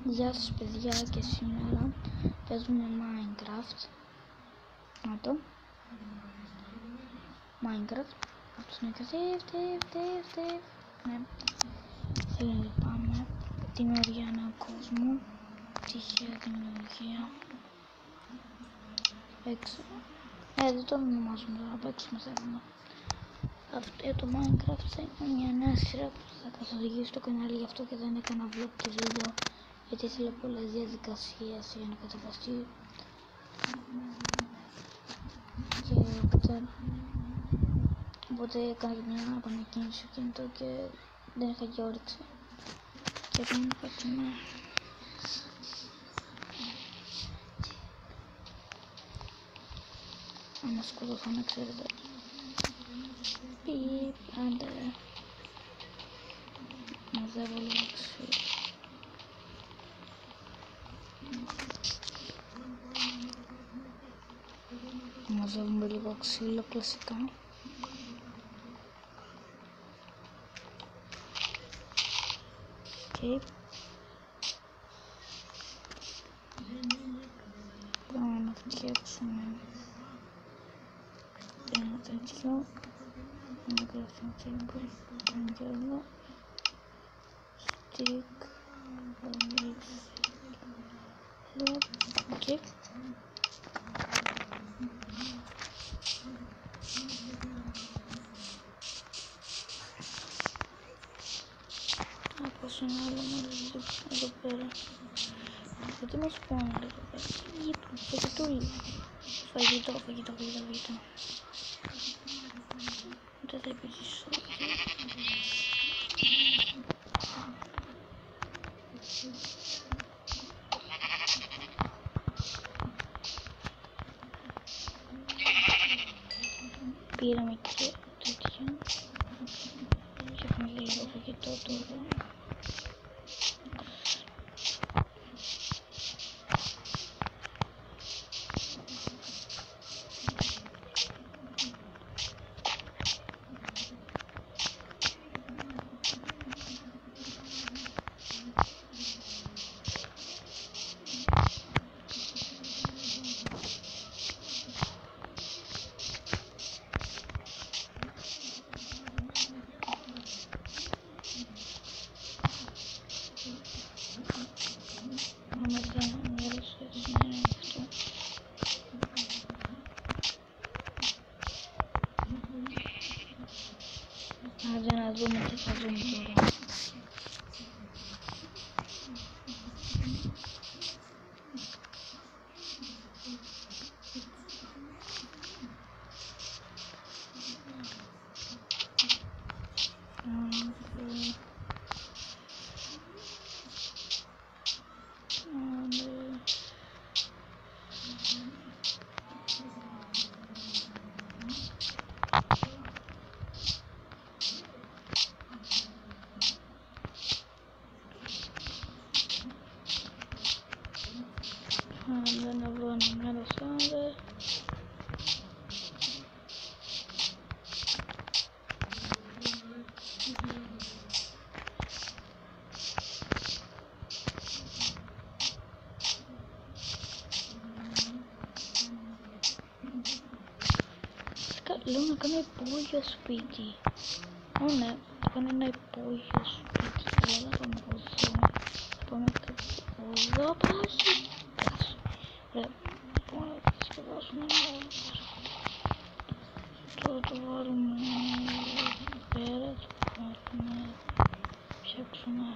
Γεια σας παιδιά, και σήμερα παίζουμε Minecraft. Να το Minecraft. Από το Sniper. Ναι. Θέλω να πάμε δημιουργία έναν κόσμο. Τυχαία δημιουργία. Έξω. Δεν το ονομάζουμε τώρα, παίξουμε θέλουμε. Αυτό το Minecraft θα είναι μια νέα σειρά που θα καθοδηγήσει στο κανάλι, γι' αυτό και δεν έκανα vlog και βίντεο, γιατί ήθελα πολλές διαδικασίες για να κατεβαστεί. Και οπότε έκανα μια επανεκκίνηση στο κινητό και δεν είχα και όρεξη. Και δεν παίξουμε. Άμα σκοτωθώ να ξέρετε. Άντε μαζεύω λίγο ξύλο. Μαζεύουμε λίγο ξύλο κλασικά. Okay. Πάμε να φτιάξουμε ένα τέτοιο. Να γράφουμε table, αγγέλο, stick, okay. Άκουσα ένα άλλο μέρος εδώ πέρα. Γιατί μας πάνε εδώ πέρα. Φαγητούλη. Φαγητό. Δεν θα επιζήσω. Πήραμε και τέτοιο. Και έχουμε λίγο φαγητό τώρα. Άντε να δούμε τι θα δούμε τώρα. Να βρω ένα μέρος άντε. Λέω να κάνω υπόγειο σπίτι. Ναι, θα κάνω ένα υπόγειο σπίτι. Αλλά θα πάμε εδώ. Θα πάμε εδώ. Πάση. Ωραία. Λοιπόν, να διασκεδάσουμε ένα. Τώρα το βάλουμε πέρα. Το βάλουμε. Φτιάξουμε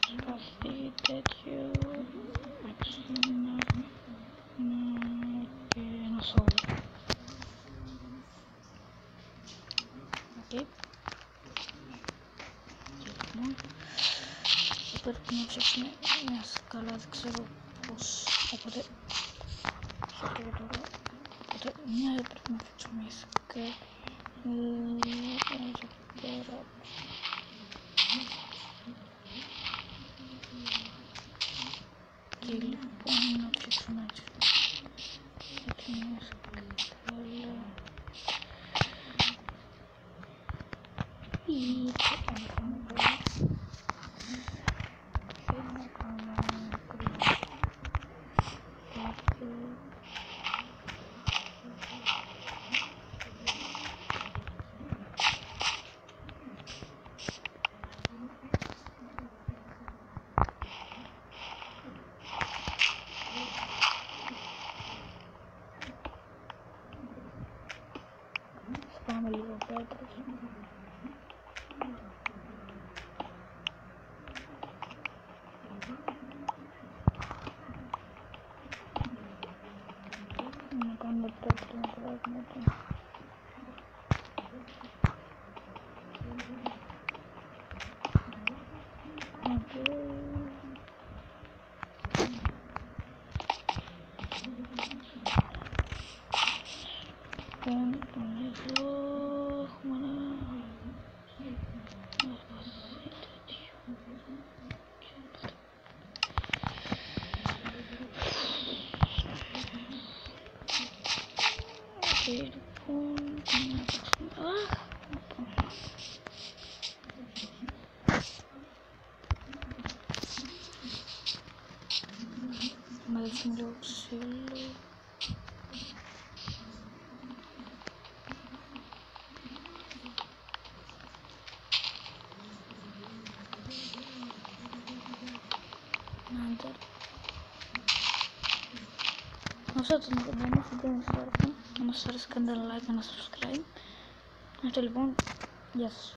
σπαθί τέτοιο. Αξίνα. Και ένα σώμα. Okay. Πρέπει να φτιάξουμε μια σκάλα, δεν ξέρω πώς, οπότε μια πρέπει να φτιάξουμε μια σκάλα εδώ πέρα. Και λοιπόν να φτιάξουμε έτσι μια σκάλα. πρέπει να περάσουμε το. Να δείξουμε λίγο ξύλο. Αυτό ήταν το κομμάτι, να μας άρεσε κάντε like και ένα subscribe. Αυτό λοιπόν, γεια σας.